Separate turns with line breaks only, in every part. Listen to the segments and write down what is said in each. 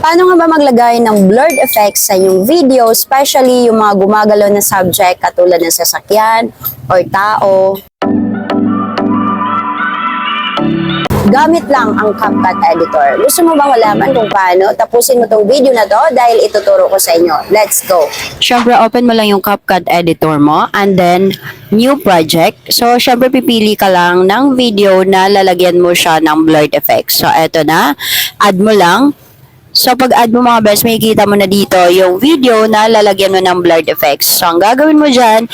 Paano nga ba maglagay ng blurred effects sa inyong video, especially yung mga gumagalaw na subject katulad ng sasakyan or tao? Gamit lang ang CapCut Editor. Gusto mo bang malaman kung paano? Tapusin mo tong video na to dahil ituturo ko sa inyo. Let's go! Siyempre, open mo lang yung CapCut Editor mo and then new project. So, siyempre, pipili ka lang ng video na lalagyan mo siya ng blurred effects. So, eto na. Add mo lang. So, pag add mo mga best, makikita mo na dito yung video na lalagyan mo ng blurred effects. So, ang gagawin mo dyan,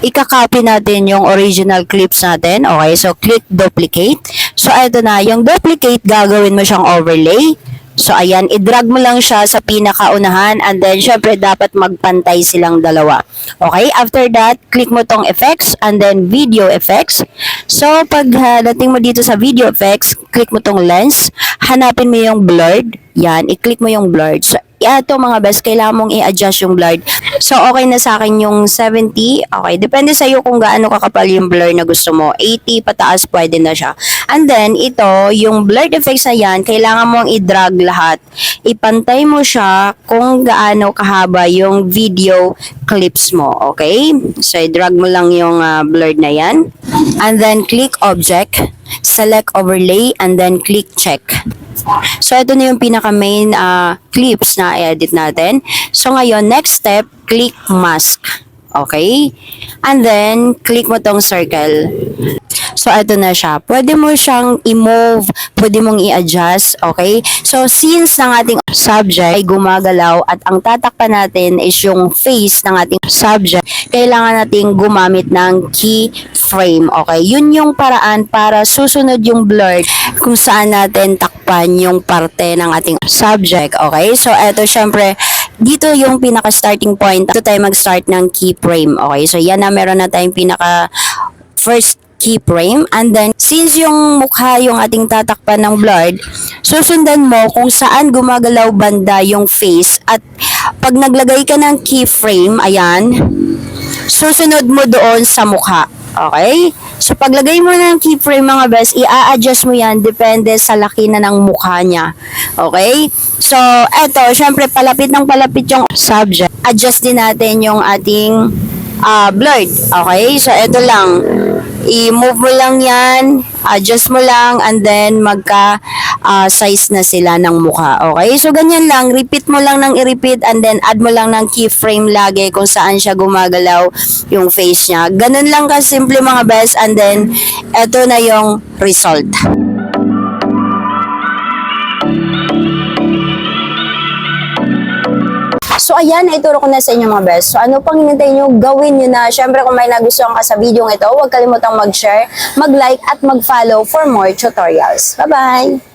ika-copy natin yung original clips natin. Okay, so click duplicate. So, eto na, yung duplicate, gagawin mo siyang overlay. So, ayan, i-drag mo lang siya sa pinakaunahan and then, syempre, dapat magpantay silang dalawa. Okay, after that, click mo tong effects and then video effects. So, pag dating mo dito sa video effects, click mo tong lens, hanapin mo yung blurred. Yan, i-click mo yung blurred. So, ito mga best, kailangan mong i-adjust yung blurred. So, okay na sa akin yung 70. Okay, depende sa iyo kung gaano kakapal yung blur na gusto mo. 80 pataas, pwede na siya. And then, ito, yung blurred effects na yan, kailangan mong i-drag lahat. Ipantay mo siya kung gaano kahaba yung video clips mo. Okay? So, i-drag mo lang yung blurred na yan. And then, click object, select overlay, and then click check. So, ito na yung pinaka-main clips na i-edit natin. So, ngayon, next step, click mask. Okay? And then, click mo tong circle. So, ito na siya. Pwede mo siyang i-move, pwede mong i-adjust, okay? So, since ng ating subject ay gumagalaw at ang tatakpan natin is yung face ng ating subject, kailangan nating gumamit ng keyframe, okay? Yun yung paraan para susunod yung blur kung saan natin takpan yung parte ng ating subject, okay? So, ito syempre, dito yung pinaka-starting point. Ito tayo mag-start ng keyframe, okay? So, yan na, meron na tayong pinaka-first keyframe, and then since yung mukha yung ating tatakpan ng blurred, susundan mo kung saan gumagalaw banda yung face at pag naglagay ka ng keyframe, ayan, susunod mo doon sa mukha. Okay? So paglagay mo ng keyframe mga best, i-adjust mo yan depende sa laki na ng mukha niya. Okay? So eto, syempre palapit ng palapit yung subject. Adjust din natin yung ating blurred. Okay? So eto lang, i-move mo lang yan, adjust mo lang, and then magka-size na sila ng mukha. Okay? So, ganyan lang. Repeat mo lang ng i-repeat and then add mo lang ng keyframe lagi kung saan siya gumagalaw yung face niya. Ganun lang kasimple mga best, and then eto na yung result. So, ayan, naituro ko na sa inyo mga best. So, ano pang hinintay nyo, gawin nyo na. Syempre, kung may nagustuhan ka sa video ito, huwag kalimutang mag-share, mag-like, at mag-follow for more tutorials. Bye-bye!